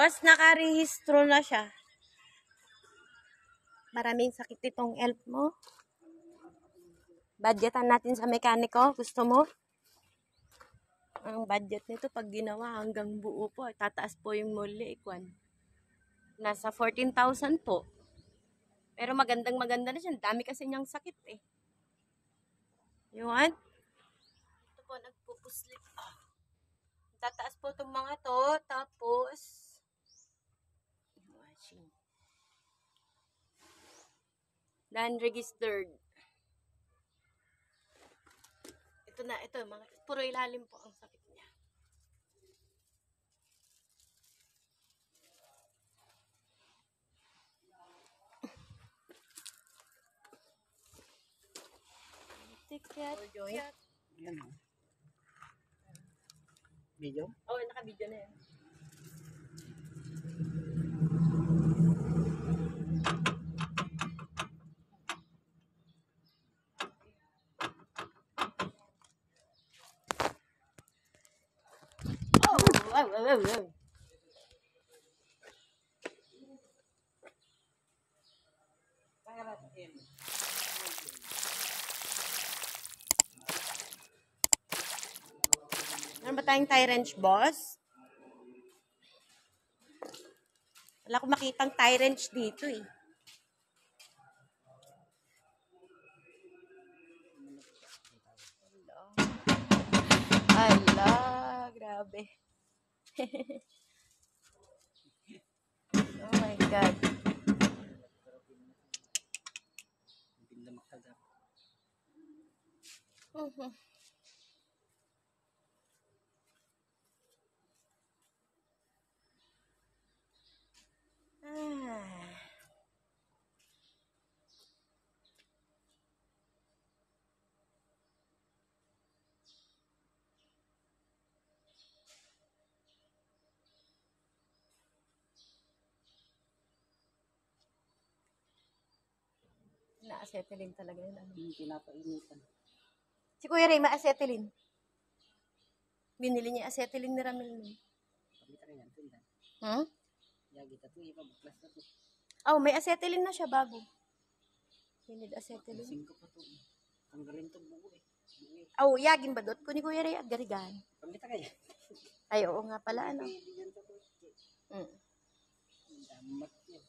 Boss, nakarehistro na siya. Maraming sakit itong elf mo. Budgetan natin sa mekaniko. Gusto mo? Ang budget nito pag ginawa hanggang buo po. Tataas po yung muli. Nasa 14,000 po. Pero magandang maganda na siya. Dami kasi niyang sakit eh. You want? Ito po, nagpupuslit. Tataas po itong mga to. Tapos, washing. Non-registered. Ito, puro ilalim po ang sakit niya. Ticket. Yan o. Video? Oo, naka-video na yan. Wow. Meron ba tayong tie wrench, boss? Wala akong makitang tie wrench dito eh. Ala, grabe. Oh my God. Na-acetylene talaga yun. Pinapainitan. Si Kuya Ray, ma-acetylene. Binili niya acetylene ni Ramil nun. Pamita rin yan. Tindan. Yagi ito. Ipabuklas na ito. Oh, may acetylene na siya bago. Binili acetylene. Singko pa ito. Tanggalin ito buo eh. Oh, yagin ba dot? Kuni Kuya Ray, agarigan. Pamita kaya. Ay, oo nga pala, ano. Damat yan.